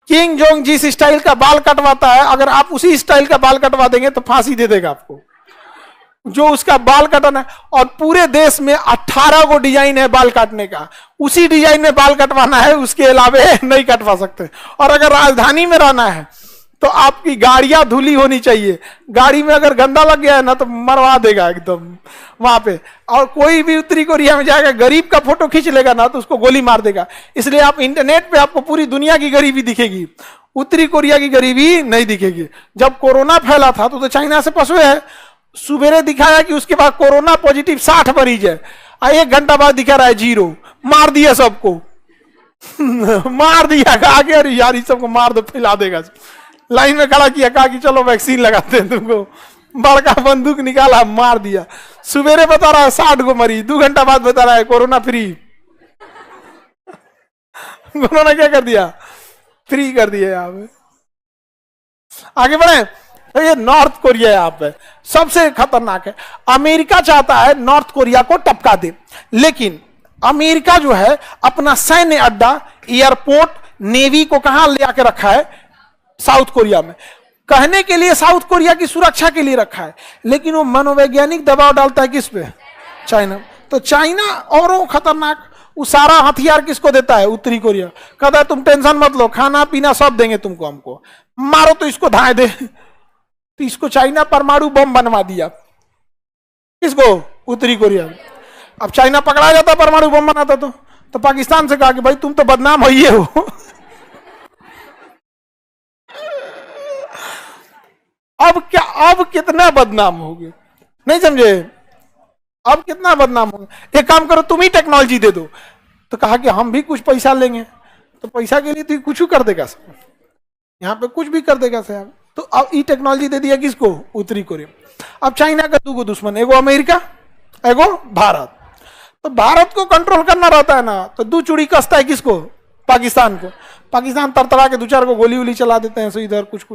King Jong जिस style का बाल कटवाता है, अगर आप उसी स्टाइल का बाल कटवा देंगे तो फांसी दे देगा आपको, जो उसका बाल कटवाना है। और पूरे देश में 18 को डिजाइन है बाल काटने का, उसी डिजाइन में बाल कटवाना है, उसके अलावे नहीं कटवा सकते। और अगर राजधानी में रहना है तो आपकी गाड़ियां धुली होनी चाहिए, गाड़ी में अगर गंदा लग गया है ना तो मरवा देगा एकदम वहां पे। और कोई भी उत्तरी कोरिया में जाएगा, गरीब का फोटो खींच लेगा ना तो उसको गोली मार देगा। इसलिए आप इंटरनेट पे आपको पूरी दुनिया की गरीबी दिखेगी, उत्तरी कोरिया की गरीबी नहीं दिखेगी। जब कोरोना फैला था तो चाइना से फंसे है, सुबेरे दिखाया कि उसके बाद कोरोना पॉजिटिव 60 मरीज है, 1 घंटा बाद दिखा रहा है 0, मार दिया सबको मार दिया, आगे अरे यार इस सबको मार दो, फैला देगा। लाइन में खड़ा किया, कहा कि चलो वैक्सीन लगाते हैं तुमको, बड़का बंदूक निकाला, मार दिया। सुबेरे बता रहा है 60 को मरीज, 2 घंटा बाद बता रहा है कोरोना फ्री कोरोना क्या कर दिया, फ्री कर दिया। यहाँ पे आगे बढ़े तो ये नॉर्थ कोरिया यहाँ पे सबसे खतरनाक है। अमेरिका चाहता है नॉर्थ कोरिया को टपका दे, लेकिन अमेरिका जो है अपना सैन्य अड्डा, एयरपोर्ट, नेवी को कहां ले आके रखा है, साउथ कोरिया में। कहने के लिए साउथ कोरिया की सुरक्षा के लिए रखा है, लेकिन वो मनोवैज्ञानिक दबाव डालता है किस पे, चाइना। तो चाइना और खतरनाक, वो सारा हथियार किसको देता है, उत्तरी कोरिया। कहता है तुम टेंशन मत लो, खाना पीना सब देंगे तुमको, हमको मारो तो इसको धाए दे। तो इसको चाइना परमाणु बम बनवा दिया, किसको, उत्तरी कोरिया। अब चाइना पकड़ा जाता परमाणु बम बनाता तो पाकिस्तान से कहा कि भाई तुम तो बदनाम हो ही हो अब क्या, अब कितना बदनाम हो गए, नहीं समझे, अब कितना बदनाम हो गए। एक काम करो तुम ही टेक्नोलॉजी दे दो, तो कहा कि हम भी कुछ पैसा लेंगे। तो पैसा के लिए तो कुछ कर देगा, यहाँ पे कुछ भी कर देगा साहब। तो अब ई टेक्नोलॉजी दे दिया किसको, उत्तरी कोरिया। अब चाइना का 2 दुश्मन, एगो अमेरिका, एगो भारत। तो भारत को कंट्रोल करना रहता है ना, तो 2 चूड़ी कसता है किसको, पाकिस्तान को। पाकिस्तान तरतरा के 2-4 को गोली वोली चला देते हैं, सो इधर कुछ।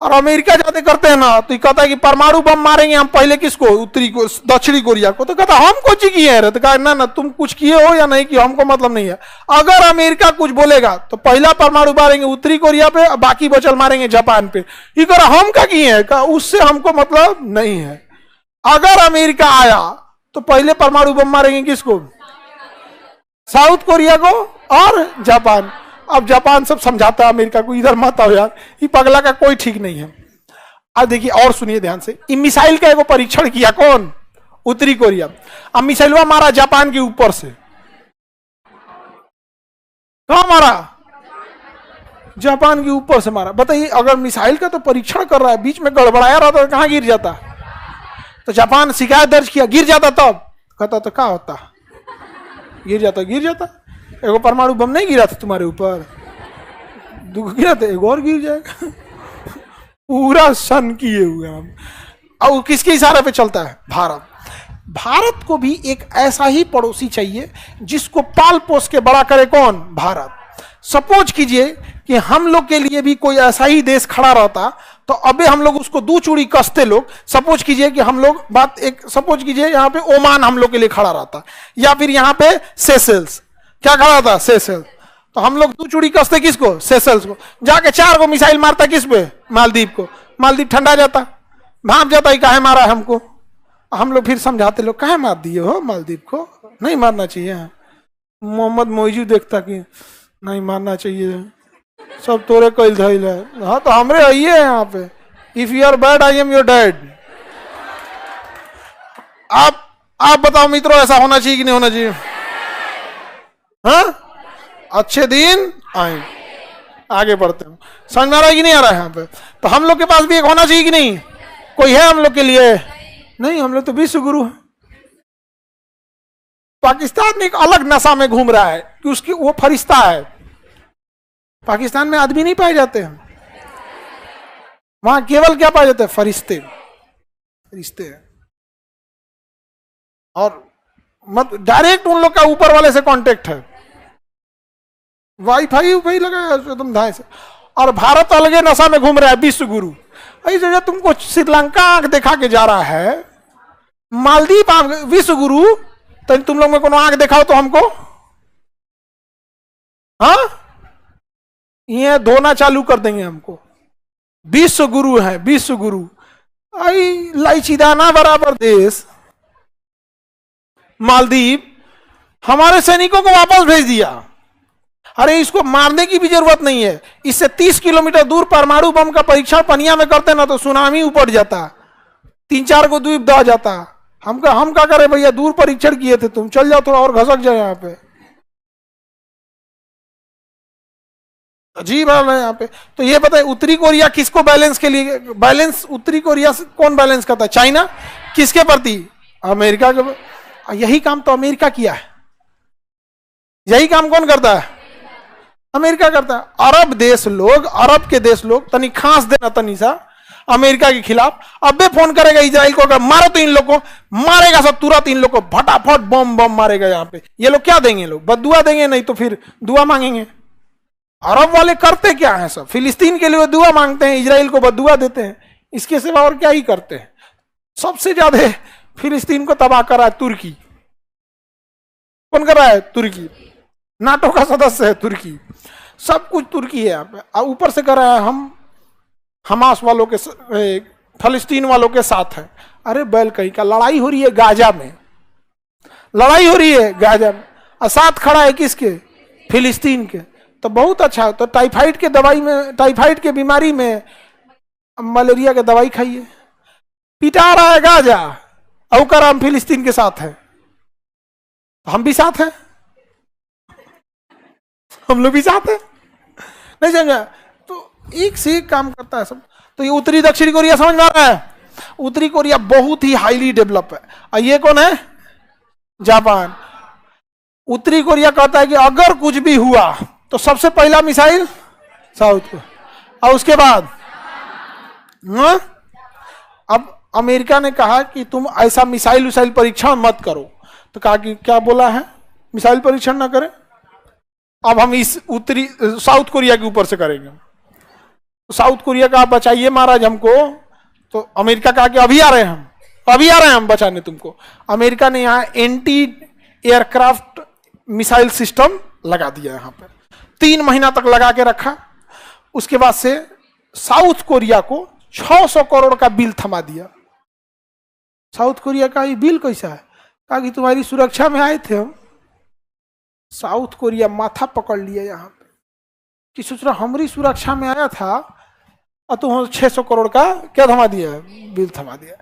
और अमेरिका जाते करते हैं ना, तो कहता है कि परमाणु बम मारेंगे हम पहले किसको, उत्तरी को, दक्षिणी कोरिया को। तो कहता हम कुछ किए हैं, तो कहा ना ना तुम कुछ किए हो या नहीं किए हमको मतलब नहीं है। अगर अमेरिका कुछ बोलेगा तो पहला परमाणु मारेंगे उत्तरी कोरिया पे, बाकी बचल मारेंगे जापान पे। ये कह रहा हम क्या किए हैं, उससे हमको मतलब नहीं है। अगर अमेरिका आया तो पहले परमाणु बम मारेंगे किसको, साउथ कोरिया को और जापान। अब जापान सब समझाता है अमेरिका को, इधर मत आओ यार, ये पगला का कोई ठीक नहीं है। अब देखिए और सुनिए ध्यान से, इन मिसाइल का एगो परीक्षण किया कौन, उत्तरी कोरिया। अब मिसाइलवा मारा जापान के ऊपर से, कहां मारा, जापान के ऊपर से मारा। बताइए अगर मिसाइल का तो परीक्षण कर रहा है, बीच में गड़बड़ाया रहता तो कहां गिर जाता। तो जापान शिकायत दर्ज किया, गिर जाता तब कहता तो क्या होता, गिर जाता। एगो परमाणु बम नहीं गिरा था तुम्हारे ऊपर, 2 गिरा था, एक और गिर जाएगा पूरा सन किए हुए हम। और किसके इशारे पे चलता है, भारत। भारत को भी एक ऐसा ही पड़ोसी चाहिए जिसको पाल पोस के बड़ा करे, कौन, भारत। सपोज कीजिए कि हम लोग के लिए भी कोई ऐसा ही देश खड़ा रहता, तो अबे हम लोग उसको 2 चूड़ी कसते लोग। सपोज कीजिए कि हम लोग सपोज कीजिए यहाँ पे ओमान हम लोग के लिए खड़ा रहता, या फिर यहाँ पे सेशेल्स, क्या खड़ा था, सेशेल्स। तो हम लोग 2 चूड़ी कसते किसको, सेशेल्स को। जाके 4 को मिसाइल मारता किस पे, मालदीव को। मालदीव ठंडा जाता, भाप जाता, ही काहे मारा है हमको। हम लोग फिर समझाते, लोग काहे मार दिए हो मालदीव को, नहीं मारना चाहिए। मोहम्मद मोइजू देखता कि नहीं मारना चाहिए, सब तोरे कैल धैल है। हाँ तो हमरे आइए यहाँ पे, if you are bad I am your dad. आप बताओ मित्रों, ऐसा होना चाहिए कि नहीं होना चाहिए। हाँ अच्छे दिन आए, आगे बढ़ते हैं। समझ में आ रहा है कि नहीं आ रहा है यहाँ पे। तो हम लोग के पास भी एक होना चाहिए कि नहीं, कोई है हम लोग के लिए, नहीं हम लोग तो विश्व गुरु है। पाकिस्तान में एक अलग नशा में घूम रहा है कि उसकी वो फरिश्ता है। पाकिस्तान में आदमी नहीं पाए जाते हैं, वहां केवल क्या पाए जाते हैं, फरिश्ते, फरिश्ते। और मत डायरेक्ट उन लोग का ऊपर वाले से कांटेक्ट है, वाईफाई लगाया एकदम धाए से। और भारत अलगे नशा में घूम रहा है, विश्व गुरु। इस जगह तुमको श्रीलंका आंख दिखा के जा रहा है, मालदीव विश्व गुरु। तो तुम लोग में कोनो आंख दिखाओ तो हमको, हाँ ये धोना चालू कर देंगे हमको। विश्व गुरु है, विश्व गुरु। आई लाइचीदाना बराबर देश मालदीव हमारे सैनिकों को वापस भेज दिया। अरे इसको मारने की भी जरूरत नहीं है, इससे 30 किलोमीटर दूर परमाणु बम का परीक्षण पनिया में करते ना तो सुनामी उपट जाता, 3-4 को द्वीप दह जाता। हम क्या करें भैया, दूर परीक्षण किए थे, तुम चल जाओ थोड़ा और घसक जाए यहाँ पे। अजीब हाल है यहाँ पे। तो ये बताए उत्तरी कोरिया किसको बैलेंस के लिए, बैलेंस उत्तरी कोरिया से कौन बैलेंस करता है? चाइना। किसके प्रति? अमेरिका के। यही काम तो अमेरिका किया है, यही काम कौन करता है? अमेरिका करता है। अरब देश लोग, अरब के देश लोग तनी खांस देना तनी सा अमेरिका के खिलाफ, अबे फोन करेगा इजराइल को, अगर मारो तो इन लोग को मारेगा सब तुरंत, इन लोग को फटाफट बम बम मारेगा यहाँ पे। ये लोग क्या देंगे? लोग बदुआ देंगे, नहीं तो फिर दुआ मांगेंगे। अरब वाले करते क्या है? सब फिलिस्तीन के लिए दुआ मांगते हैं, इजराइल को बदुआ देते हैं, इसके सिवा और क्या ही करते हैं। सबसे ज्यादा फिलिस्तीन को तबाह करा है तुर्की। कौन कर रहा है? तुर्की। नाटो का सदस्य है तुर्की, सब कुछ तुर्की है यहाँ पे। और ऊपर से कर रहा है हम हमास वालों के, फलस्तीन वालों के साथ है। अरे बैल कहीं का, लड़ाई हो रही है गाजा में, लड़ाई हो रही है गाजा में, और साथ खड़ा है किसके? फिलिस्तीन के। तो बहुत अच्छा। तो टाइफाइड के दवाई में, टाइफाइड के बीमारी में मलेरिया के दवाई खाइए। पिटा रहा है गाजा, और कर हम फिलिस्तीन के साथ है। हम भी साथ हैं, हम लोग भी साथ हैं, नहीं समझा? तो एक से एक काम करता है सब। तो ये उत्तरी दक्षिणी कोरिया समझ में आ रहा है? उत्तरी कोरिया बहुत ही हाईली डेवलप है। और ये कौन है? जापान। उत्तरी कोरिया कहता है कि अगर कुछ भी हुआ तो सबसे पहला मिसाइल साउथ को, और उसके बाद अब अमेरिका ने कहा कि तुम ऐसा मिसाइल परीक्षण मत करो। तो कहा कि क्या बोला है? मिसाइल परीक्षण ना करें। अब हम इस उत्तरी साउथ कोरिया के ऊपर से करेंगे। साउथ कोरिया का आप बचाइए महाराज हमको। तो अमेरिका कहा कि अभी आ रहे हैं हम, अभी आ रहे हैं हम बचाने तुमको। अमेरिका ने यहाँ एंटी एयरक्राफ्ट मिसाइल सिस्टम लगा दिया यहाँ पे, 3 महीना तक लगा के रखा। उसके बाद से साउथ कोरिया को 600 करोड़ का बिल थमा दिया। साउथ कोरिया का ये बिल कैसा है? कहा कि तुम्हारी सुरक्षा में आए थे हम। साउथ कोरिया माथा पकड़ लिया यहाँ पे कि सोच रहा हमारी सुरक्षा में आया था और तुम 600 करोड़ का क्या थमा दिया? बिल थमा दिया।